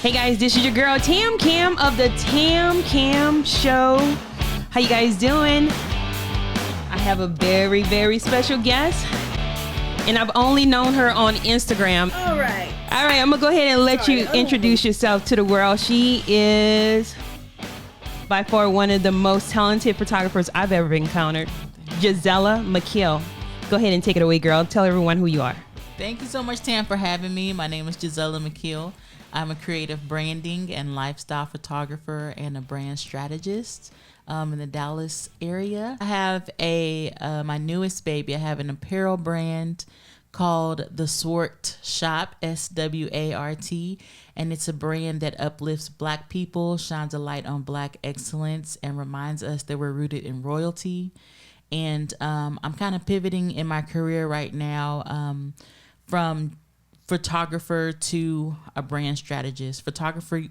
Hey guys, this is your girl TamCam of the TamCam Show. How you guys doing? I have a very, very special guest, and I've only known her on Instagram. All right, I'm gonna go ahead and let you introduce yourself to the world. She is by far one of the most talented photographers I've ever encountered, Jazzella McKeel. Go ahead and take it away, girl. Tell everyone who you are. Thank you so much, Tam, for having me. My name is Jazzella McKeel. I'm a creative branding and lifestyle photographer and a brand strategist in the Dallas area. I have my newest baby. I have an apparel brand called The Swart Shop, SWART, and it's a brand that uplifts Black people, shines a light on Black excellence, and reminds us that we're rooted in royalty. And I'm kind of pivoting in my career right now from photographer to a brand strategist. Photography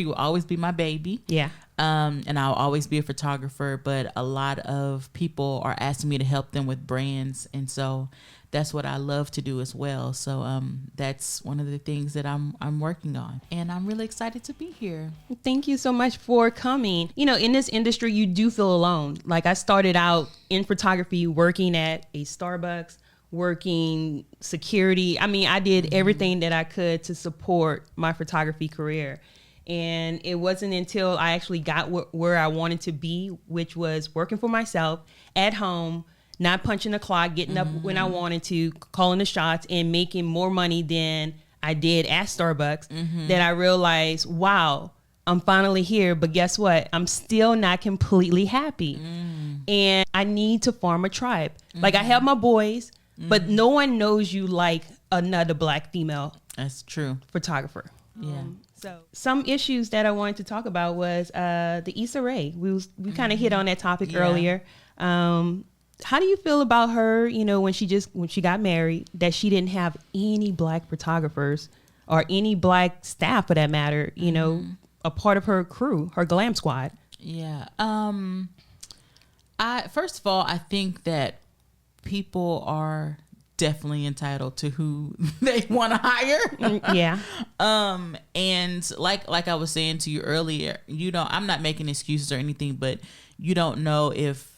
will always be my baby. Yeah. And I'll always be a photographer, but a lot of people are asking me to help them with brands, and so that's what I love to do as well. So that's one of the things that I'm working on, and I'm really excited to be here. Thank you so much for coming. You know, in this industry, you do feel alone. Like, I started out in photography working at a Starbucks, working security. I mean, I did everything that I could to support my photography career. And it wasn't until I actually got where I wanted to be, which was working for myself at home, not punching the clock, getting up when I wanted to, calling the shots, and making more money than I did at Starbucks, that I realized, wow, I'm finally here. But guess what? I'm still not completely happy. And I need to form a tribe. Like, I have my boys, but no one knows you like another Black female. That's true. Photographer. Yeah. So some issues that I wanted to talk about was the Issa Rae. We kind of hit on that topic earlier. How do you feel about her, you know, when she got married, that she didn't have any Black photographers or any Black staff, for that matter, you know, a part of her crew, her glam squad? Yeah. First of all, I think that people are definitely entitled to who they want to hire. Yeah. And like I was saying to you earlier, you know, I'm not making excuses or anything, but you don't know if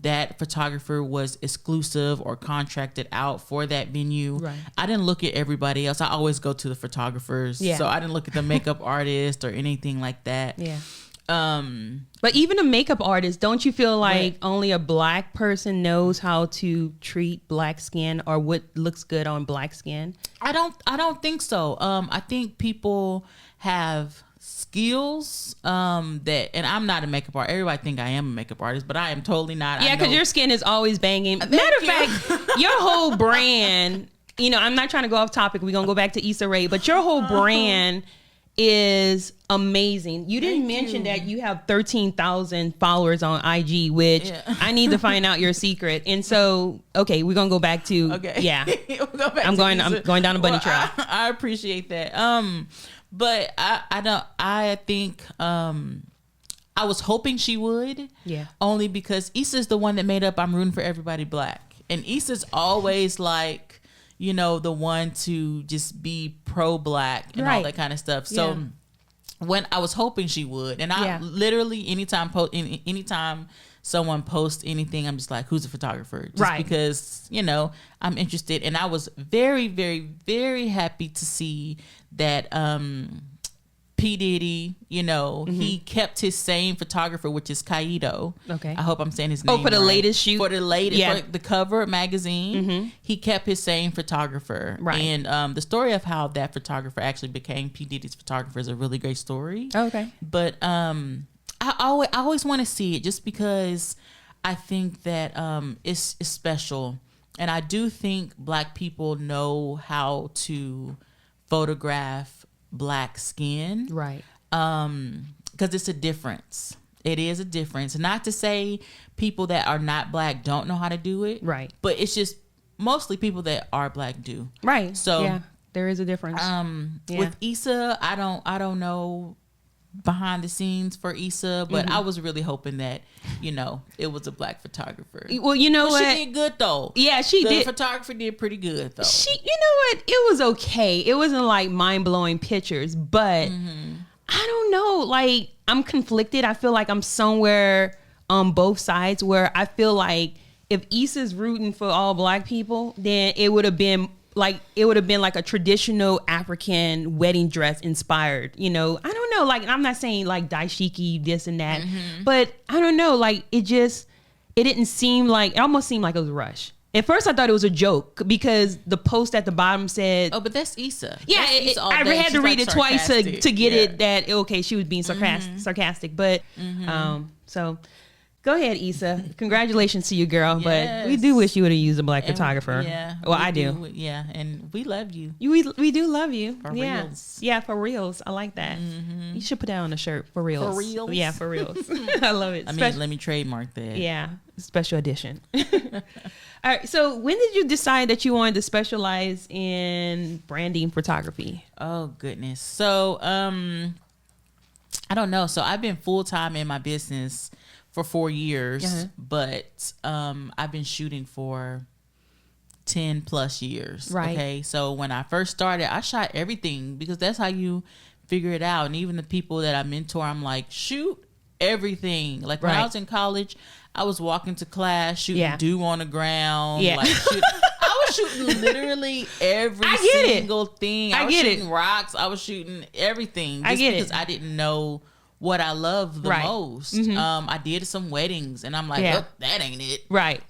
that photographer was exclusive or contracted out for that venue. Right. I didn't look at everybody else. I always go to the photographers. Yeah. So I didn't look at the makeup artist or anything like that. Yeah. But even a makeup artist, don't you feel like only a Black person knows how to treat Black skin or what looks good on Black skin? I don't think so. I think people have skills that, and I'm not a makeup artist. Everybody think I am a makeup artist, but I am totally not. Yeah, because your skin is always banging. Matter of fact, your whole brand, you know, I'm not trying to go off topic. We're going to go back to Issa Rae, but your whole brand is amazing. You didn't mention that you have 13,000 followers on IG, which I need to find out your secret. And so, okay, we're gonna go back to I'm going down a bunny trail. I appreciate that. But I think I was hoping she would. Yeah. Only because Issa's the one that made up I'm rooting for everybody Black, and Issa's always like, you know, the one to just be pro-Black and all that kind of stuff. So when I was hoping she would, and I literally anytime someone posts anything, I'm just like, who's a photographer? Just because, you know, I'm interested. And I was very, very, very happy to see that P. Diddy, you know, he kept his same photographer, which is Kaido. Okay. I hope I'm saying his name for the latest shoot? For the latest, for the cover magazine, he kept his same photographer. Right. And the story of how that photographer actually became P. Diddy's photographer is a really great story. Okay. But I always want to see it just because I think that it's special. And I do think Black people know how to photograph Black skin, right? Because it's a difference. It is a difference. Not to say people that are not Black don't know how to do it, right? But it's just mostly people that are Black do, right? So yeah, there is a difference. With Issa, I don't know behind the scenes for Issa, but I was really hoping that, it was a black photographer. Well, you know what? She did good though. Yeah, she did. The photographer did pretty good though. You know what? It was okay. It wasn't like mind-blowing pictures, but I don't know. Like, I'm conflicted. I feel like I'm somewhere on both sides where I feel like if Issa's rooting for all black people, then it would have been like a traditional African wedding dress inspired, I don't know. Like, I'm not saying like dashiki, this and that, but I don't know. Like, it didn't seem like, it almost seemed like it was a rush. At first, I thought it was a joke because the post at the bottom said, "Oh, but that's Issa." Yeah, I had to read it twice to get it that okay, she was being sarcastic. But so go ahead, Issa. Congratulations to you, girl. Yes. But we do wish you would have used a black photographer. Yeah, well, I do. Yeah, and we love you. We do love you. For reals. Yeah, for reals. I like that. You should put that on a shirt. For reals. For reals. Yeah, for reals. I love it. Let me trademark that. Yeah, special edition. All right. So when did you decide that you wanted to specialize in branding photography? Oh, goodness. So, I don't know. So I've been full-time in my business for 4 years, but I've been shooting for 10 plus years. Right. Okay. So when I first started, I shot everything because that's how you figure it out. And even the people that I mentor, I'm like, shoot everything. Like when I was in college, I was walking to class, shooting dew on the ground. Yeah. Like I was shooting literally every single thing. I was shooting rocks. I was shooting everything. Just because I didn't know what I love the most. I did some weddings and I'm like, oh, that ain't it. Right.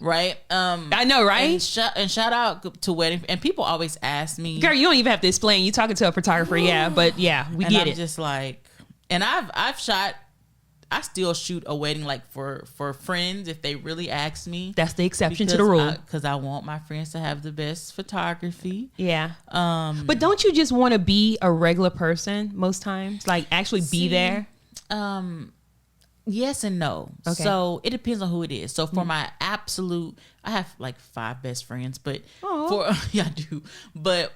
I know, right? And shout out to wedding. And people always ask me. Girl, you don't even have to explain. You talking to a photographer. But we get it. I'm just like, and I've shot, I still shoot a wedding like for friends if they really ask me. That's the exception to the rule. Because I want my friends to have the best photography. Yeah. But don't you just want to be a regular person most times? Like actually be there? Yes and no. Okay. So it depends on who it is. So for my absolute, I have like 5 best friends, but I do. But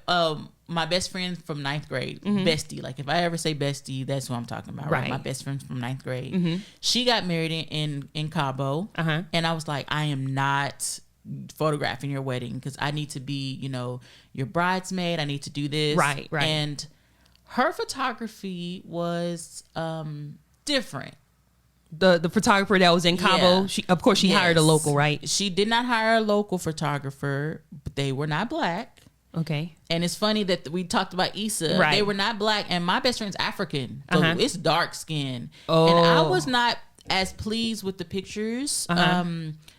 my best friend from 9th grade, bestie. Like if I ever say bestie, that's what I'm talking about. Right. My best friend from 9th grade. She got married in Cabo, and I was like, I am not photographing your wedding because I need to be, your bridesmaid. I need to do this. Right. And her photography was different. The photographer that was in Cabo, she hired a local, right? She did not hire a local photographer, but they were not black. Okay. And it's funny that we talked about Issa. Right. They were not black, and my best friend's African, so it's dark skin. Oh. And I was not as pleased with the pictures.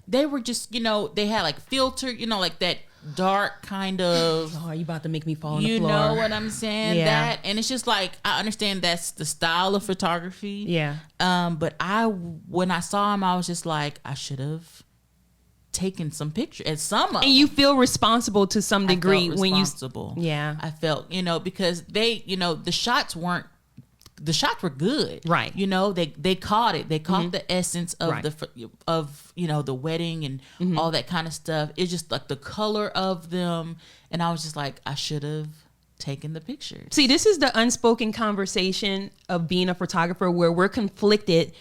They were just, they had like filter, like that dark kind of. Oh, are you about to make me fall on the floor? floor? You know what I'm saying? Yeah. That, and it's just like, I understand that's the style of photography. Yeah. But when I saw him, I was just like, I should have taken some pictures and some of and you feel responsible to some degree when you I felt because they the shots were good, right? They caught it. They caught the essence of the wedding and all that kind of stuff. It's just like the color of them, and I was just like, I should have taken the pictures. See, this is the unspoken conversation of being a photographer where we're conflicted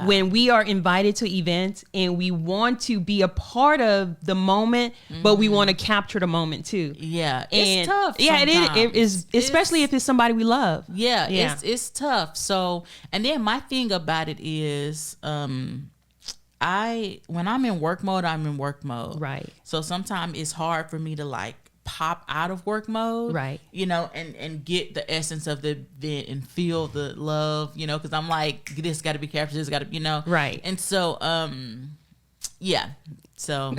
when we are invited to events and we want to be a part of the moment, but we want to capture the moment too. Yeah, it's tough. Yeah, it is, especially if it's somebody we love. Yeah. It's tough. So, and then my thing about it is, when I'm in work mode, I'm in work mode. Right. So sometimes it's hard for me to like pop out of work mode, right? And get the essence of the event and feel the love, because I'm like, this got to be captured, this got to, right? And so, So,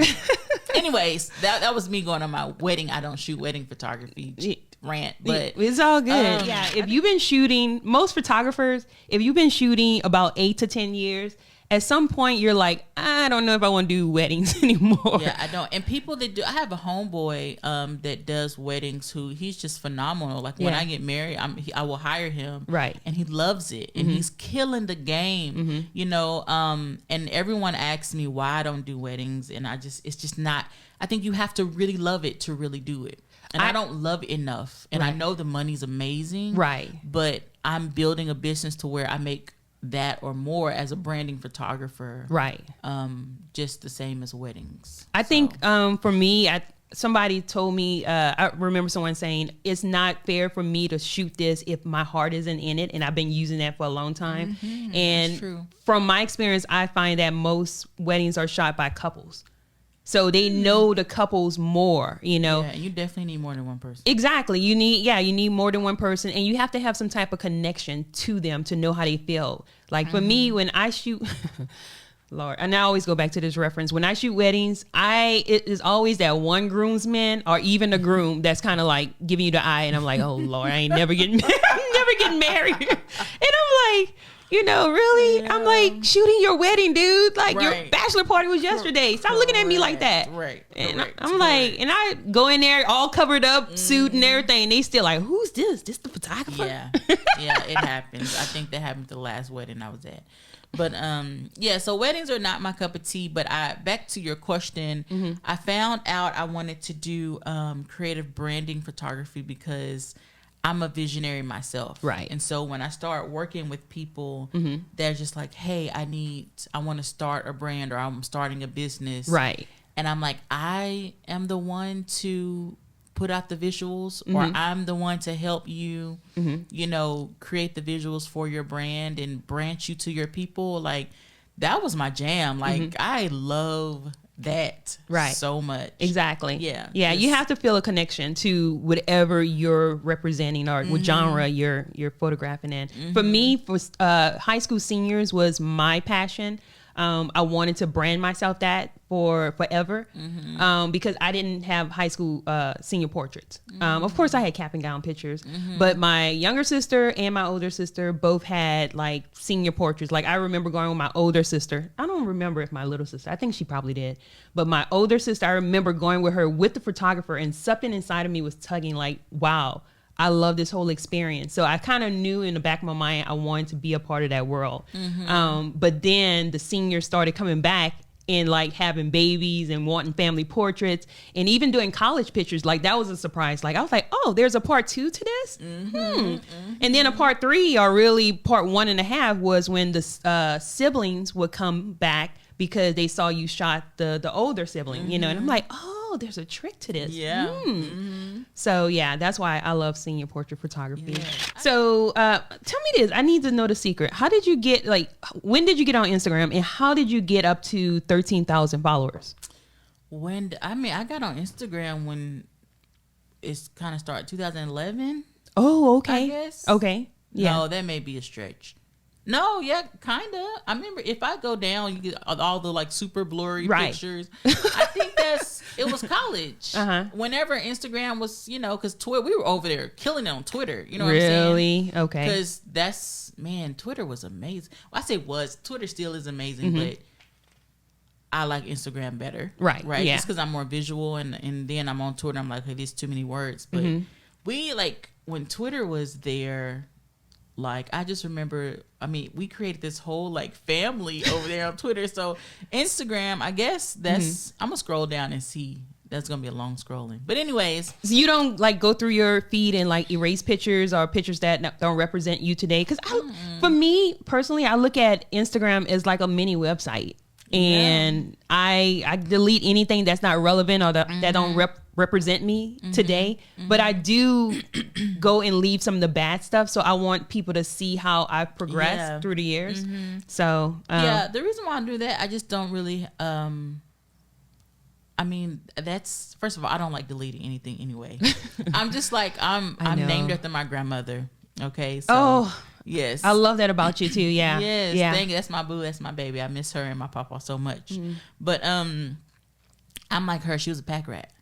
anyways, that was me going on my wedding. I don't shoot wedding photography rant, but it's all good. If you've been shooting, most photographers, if you've been shooting about 8 to 10 years. At some point, you're like, I don't know if I want to do weddings anymore. Yeah, I don't. And people that do, I have a homeboy that does weddings who he's just phenomenal. Like when I get married, I will hire him. Right. And he loves it. And he's killing the game, and everyone asks me why I don't do weddings. And it's just not, I think you have to really love it to really do it. And I don't love it enough. And I know the money's amazing. Right. But I'm building a business to where I make that or more as a branding photographer. Right. Just the same as weddings. I think for me, somebody told me, I remember someone saying, it's not fair for me to shoot this if my heart isn't in it. And I've been using that for a long time. Mm-hmm, and from my experience, I find that most weddings are shot by couples. So they know the couples more, you know. Yeah, you definitely need more than one person. Exactly. You need more than one person, and you have to have some type of connection to them to know how they feel. Like for me, when I shoot, Lord, and I always go back to this reference. When I shoot weddings, it is always that one groomsman or even the groom that's kind of like giving you the eye, and I'm like, oh Lord, I ain't never getting married, and I'm like, you know, really? Yeah. I'm like, shooting your wedding, dude. Like, your bachelor party was yesterday. Stop looking at me like that. Right. And I'm like, and I go in there all covered up, suit and everything. And they still like, who's this? This the photographer? Yeah. Yeah, it happens. I think that happened the last wedding I was at. But, so weddings are not my cup of tea. But back to your question, I found out I wanted to do creative branding photography because I'm a visionary myself. Right. And so when I start working with people, they're just like, hey, I want to start a brand, or I'm starting a business. Right. And I'm like, I am the one to put out the visuals, or I'm the one to help you, you know, create the visuals for your brand and branch you to your people. Like, that was my jam. Like, I love that so much. Exactly. Yeah. You have to feel a connection to whatever you're representing or what genre you're photographing in. For me, for high school seniors was my passion. I wanted to brand myself that for forever because I didn't have high school senior portraits. Of course, I had cap and gown pictures, but my younger sister and my older sister both had like senior portraits. Like I remember going with my older sister. I don't remember if my little sister, I think she probably did. But my older sister, I remember going with her with the photographer, and something inside of me was tugging like, wow, I love this whole experience. So I kind of knew in the back of my mind I wanted to be a part of that world. But then the seniors started coming back and like having babies and wanting family portraits and even doing college pictures. Like that was a surprise. Like I was like, oh, there's a part 2 to this? And then a part 3, or really part 1.5, was when the siblings would come back because they saw you shot the older sibling, you know, and I'm like, oh, there's a trick to this. Yeah. So yeah, that's why I love senior portrait photography. Yeah. So tell me this, I need to know the secret. How did you get, like, when did you get on Instagram, and how did you get up to 13,000 followers? I got on Instagram when it's kind of started, 2011. Oh, okay. I guess. Okay. Yeah. No, that may be a stretch. No, yeah, kind of. I remember if I go down, you get all the like super blurry pictures. I think it was college. Whenever Instagram was, you know, because Twitter, we were over there killing it on Twitter. You know what I'm saying? Really? Okay. Because Twitter was amazing. Well, I say Twitter still is amazing, but I like Instagram better. Right. Yeah. Just because I'm more visual, and then I'm on Twitter, I'm like, hey, there's too many words. But we, like, when Twitter was there, like, I just remember, we created this whole, like, family over there on Twitter. So, Instagram, I guess that's, I'm going to scroll down and see. That's going to be a long scrolling. But anyways. So, you don't, like, go through your feed and, like, erase pictures or pictures that don't represent you today? Because for me, personally, I look at Instagram as, like, a mini website. And I delete anything that's not relevant or that don't represent me today. But I do go and leave some of the bad stuff. So I want people to see how I've progressed through the years. So the reason why I do that, I just don't really that's, first of all, I don't like deleting anything anyway. I'm just like, I'm named after my grandmother. Okay. So yes, I love that about you too. Yeah. Yes. Yeah. Thank you. That's my boo. That's my baby. I miss her and my papa so much. But I'm like her. She was a pack rat.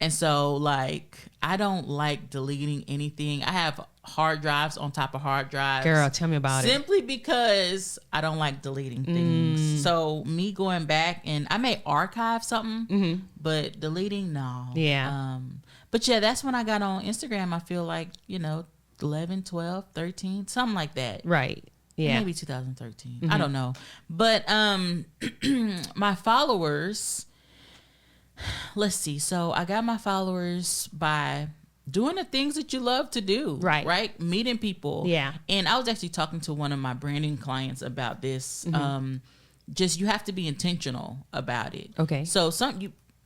And so, like, I don't like deleting anything. I have hard drives on top of hard drives. Girl, tell me about it. Simply because I don't like deleting things. So, me going back, and I may archive something, but deleting, no. Yeah. But yeah, that's when I got on Instagram. I feel like, 11, 12, 13, something like that. Right. Yeah. Maybe 2013. I don't know. But my followers... Let's see. So I got my followers by doing the things that you love to do. Right. Meeting people. Yeah. And I was actually talking to one of my branding clients about this. Just you have to be intentional about it. Okay. So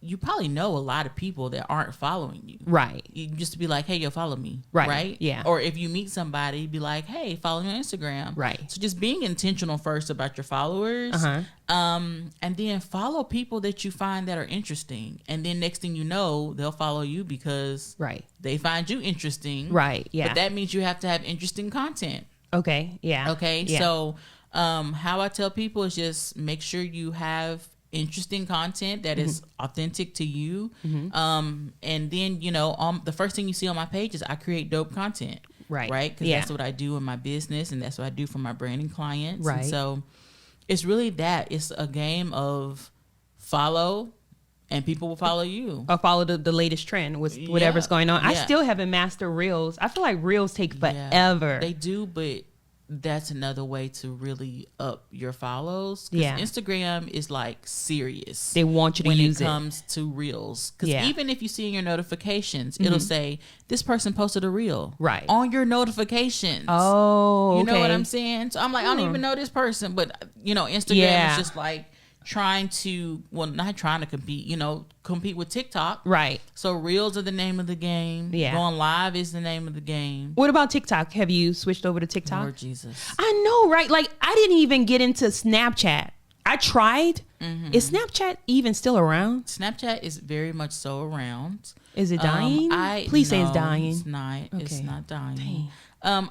you probably know a lot of people that aren't following you. Right. You just be like, hey, yo, follow me. Right. Yeah. Or if you meet somebody, be like, hey, follow me on Instagram. Right. So just being intentional first about your followers. And then follow people that you find that are interesting. And then next thing you know, they'll follow you because they find you interesting. Right. Yeah. But that means you have to have interesting content. Okay. Yeah. Okay. Yeah. So how I tell people is just make sure you have interesting content that is authentic to you. And then, the first thing you see on my page is I create dope content. Right. Because that's what I do in my business, and that's what I do for my branding clients. Right. And so it's really that. It's a game of follow, and people will follow you. Or follow the latest trend with whatever's going on. I still haven't mastered Reels. I feel like Reels take forever. They do, but that's another way to really up your follows. Yeah. Instagram is like serious. They want you to use it when it comes to Reels. Because even if you see in your notifications, it'll say, this person posted a Reel. Right. On your notifications. Oh, you know what I'm saying? So I'm like, I don't even know this person. But, Instagram is just like trying to, not trying to compete, compete with TikTok. Right. So Reels are the name of the game. Yeah. Going live is the name of the game. What about TikTok? Have you switched over to TikTok? Lord Jesus. I know, right? Like, I didn't even get into Snapchat. I tried. Is Snapchat even still around? Snapchat is very much so around. Is it dying? Please say it's dying. It's not. Okay. It's not dying. Dang.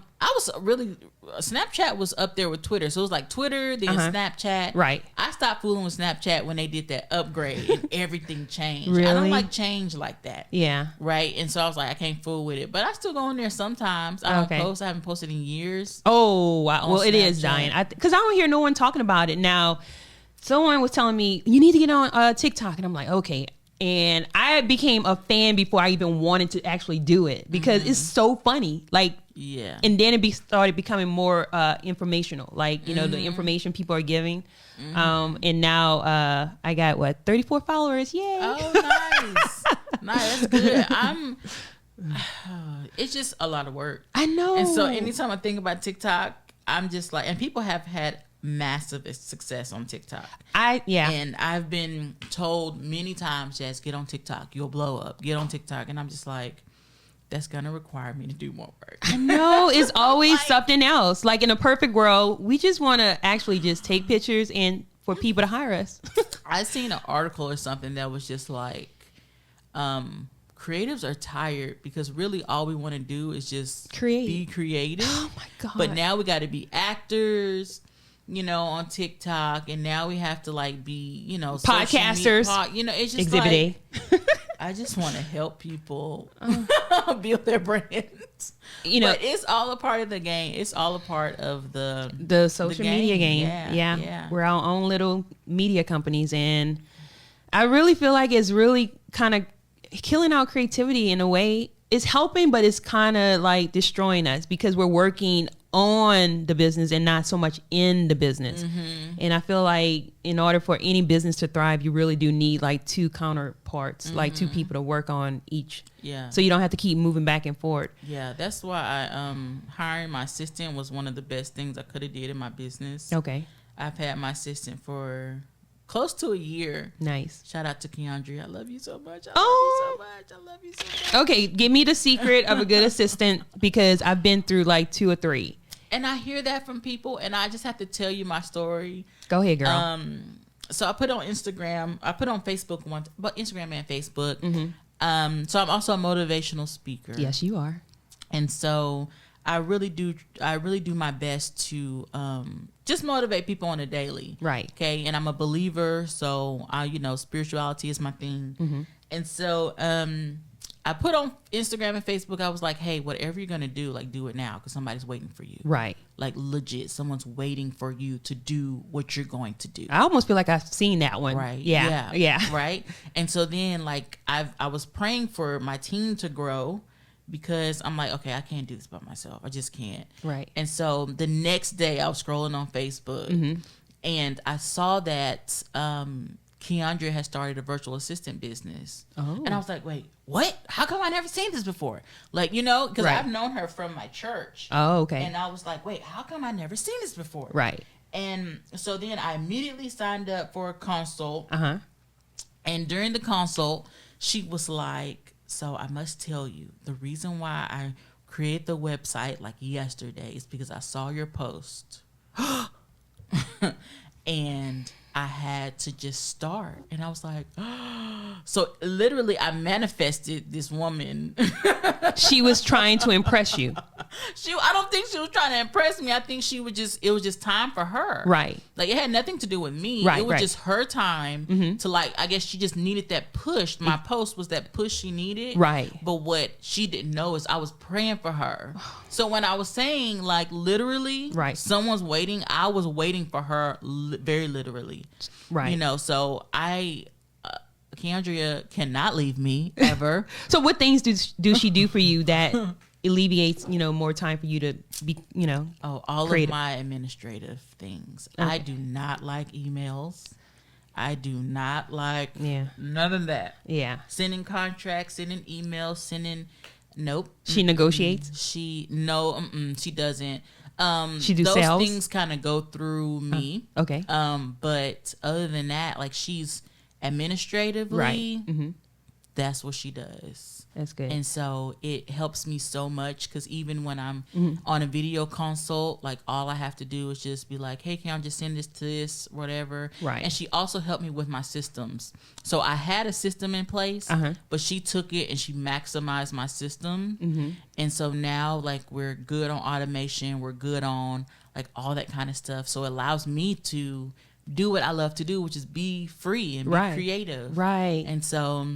Snapchat was up there with Twitter. So it was like Twitter, then Snapchat. Right. I stopped fooling with Snapchat when they did that upgrade and everything changed. Really? I don't like change like that. Yeah. Right. And so I was like, I can't fool with it. But I still go in there sometimes. I don't post. I haven't posted in years. Oh, wow. Well, Snapchat. It is dying. Because I don't hear no one talking about it now. Someone was telling me, you need to get on TikTok. And I'm like, okay. And I became a fan before I even wanted to actually do it because it's so funny. Like, yeah. And then it started becoming more informational. Like, the information people are giving. And now I got 34 followers. Yay. Oh, nice. Nice. That's good. It's just a lot of work. I know. And so anytime I think about TikTok, I'm just like, and people have had massive success on TikTok. And I've been told many times, Jazz, get on TikTok, you'll blow up. Get on TikTok. And I'm just like, that's gonna require me to do more work. I know. It's always something else. Like, in a perfect world, we just want to actually just take pictures and for people to hire us. I seen an article or something that was just like, creatives are tired because really all we want to do is just be creative. Oh my God. But now we got to be actors, on TikTok, and now we have to be, podcasters. It's just Exhibit A. I just want to help people build their brands. But it's all a part of the game. It's all a part of the social media game. Yeah. We're our own little media companies, and I really feel like it's really kind of killing our creativity in a way. It's helping, but it's kind of like destroying us because we're working on the business and not so much in the business. And I feel like in order for any business to thrive, you really do need like two counterparts, like two people to work on each. Yeah. So you don't have to keep moving back and forth. Yeah. That's why I hiring my assistant was one of the best things I could have did in my business. Okay. I've had my assistant for close to a year. Nice. Shout out to Keandre. I love you so much. I love you so much. Okay, give me the secret of a good assistant because I've been through like 2 or 3. And I hear that from people, and I just have to tell you my story. Go ahead, girl. So I put on Instagram. I put on Facebook once, but Instagram and Facebook. So I'm also a motivational speaker. Yes, you are. And so I really do my best to just motivate people on a daily. Right. Okay. And I'm a believer, so spirituality is my thing. And so I put on Instagram and Facebook, I was like, hey, whatever you're gonna do, like, do it now because somebody's waiting for you. Right. Like, legit, someone's waiting for you to do what you're going to do. I almost feel like I've seen that one. Right. Yeah. Right. And so then, like, I was praying for my team to grow because I'm like, okay, I can't do this by myself. I just can't. Right. And so the next day I was scrolling on Facebook and I saw that Keandra has started a virtual assistant business. Oh. And I was like, wait, what? How come I never seen this before? Like, you know, because I've known her from my church. Oh, okay. And I was like, wait, how come I never seen this before? Right. And so then I immediately signed up for a consult. Uh-huh. And during the consult, she was like, so I must tell you, the reason why I created the website like yesterday is because I saw your post. And I had to just start. And I was like, so literally I manifested this woman. She was trying to impress you. I don't think she was trying to impress me. I think it was just time for her. Right. Like it had nothing to do with me. Right, it was just her time to like, I guess she just needed that push. My post was that push she needed. Right. But what she didn't know is I was praying for her. So when I was saying like literally, someone's waiting, I was waiting for her very literally. Right. You know, so Keandra cannot leave me ever. So what things do she do for you that alleviates, you know, more time for you to be, you know, all creative? Of my administrative things. Okay. I do not like emails. I do not like none of that. Yeah. Sending contracts, sending emails, nope. She negotiates? She doesn't. She do those sales? things kind of go through me. Okay. But other than that, like she's administratively, right. That's what she does. That's good. And so it helps me so much because even when I'm on a video consult, like all I have to do is just be like, hey, can I just send this to this, whatever. Right. And she also helped me with my systems. So I had a system in place, but she took it and she maximized my system. And so now like we're good on automation. We're good on like all that kind of stuff. So it allows me to do what I love to do, which is be free and be creative. Right. And so...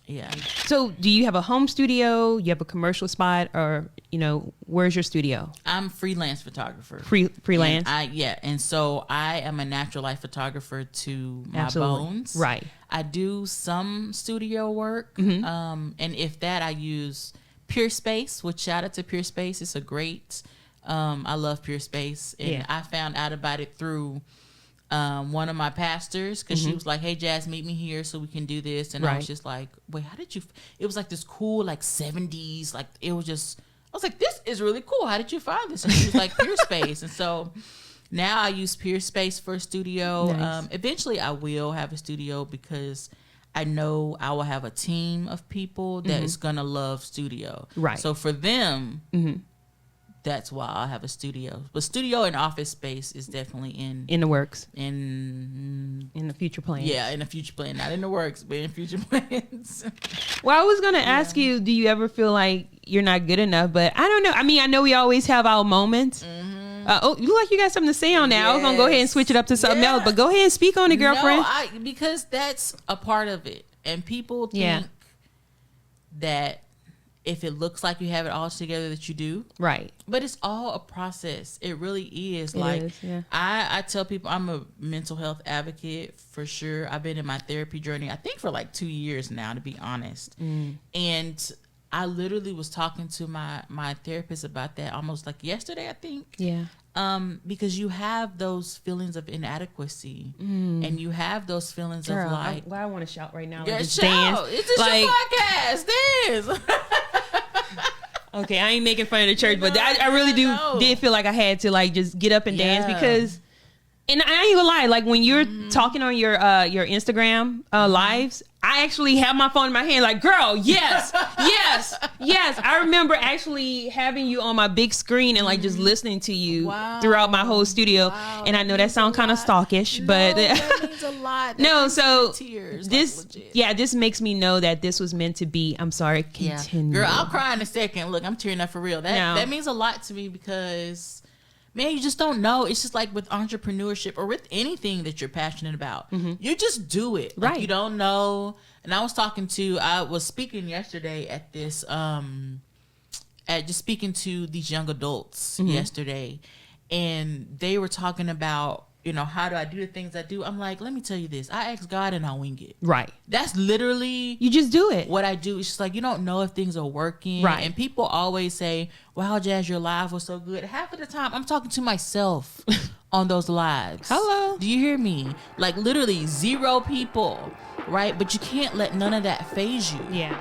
yeah. So do you have a home studio? You have a commercial spot, or you know, where's your studio? I'm freelance photographer. Freelance. And so I am a natural life photographer to my bones. Right. I do some studio work, and if that, I use Pure Space. Which shout out to Pure Space. It's a great. I love Pure Space, and I found out about it through. One of my pastors, because she was like, hey Jazz, meet me here so we can do this. And I was just like, wait, how did you it was like this cool like 70s, like it was just, I was like, this is really cool, how did you find this? And she was like, Pure Space. And so now I use Pure Space for a studio. Nice. Eventually I will have a studio because I know I will have a team of people that is gonna love studio. Right. So for them, that's why I'll have a studio. But studio and office space is definitely in the works. In the future plans. Yeah, in the future plan. Not in the works, but in future plans. Well, I was going to ask you, do you ever feel like you're not good enough? But I don't know. I mean, I know we always have our moments. You look like you got something to say on that. I was going to go ahead and switch it up to something else. But go ahead and speak on it, girlfriend. No, because that's a part of it. And people think that if it looks like you have it all together, that you do. Right. But it's all a process. It really is. I tell people I'm a mental health advocate for sure. I've been in my therapy journey, I think for like 2 years now, to be honest. And I literally was talking to my therapist about that almost like yesterday, I think. Yeah. Because you have those feelings of inadequacy, and you have those feelings of like. I want to shout right now. Yeah, shout. Dance. It's just like, your podcast. Dance. Okay, I ain't making fun of the church, but I really did feel like I had to like just get up and dance because, and I ain't gonna lie, like when you're talking on your Instagram lives, I actually have my phone in my hand like, girl, yes. I remember actually having you on my big screen and like just listening to you throughout my whole studio. Wow. And I know that sounds kind of stalkish, but that means a lot. Tears, this, this makes me know that this was meant to be. I'm sorry. Continue. Girl, I'll cry in a second. Look, I'm tearing up for real. That means a lot to me because, man, you just don't know. It's just like with entrepreneurship or with anything that you're passionate about. You just do it. Like, you don't know. And I was speaking yesterday at this, just speaking to these young adults yesterday. And they were talking about, you know, how do I do the things I do? I'm like, let me tell you this. I ask God and I wing it. Right. That's literally. You just do it. What I do. It's just like, you don't know if things are working. Right. And people always say, wow, Jazz, your live was so good. Half of the time I'm talking to myself on those lives. Hello. Do you hear me? Like literally 0 people, right? But you can't let none of that phase you. Yeah.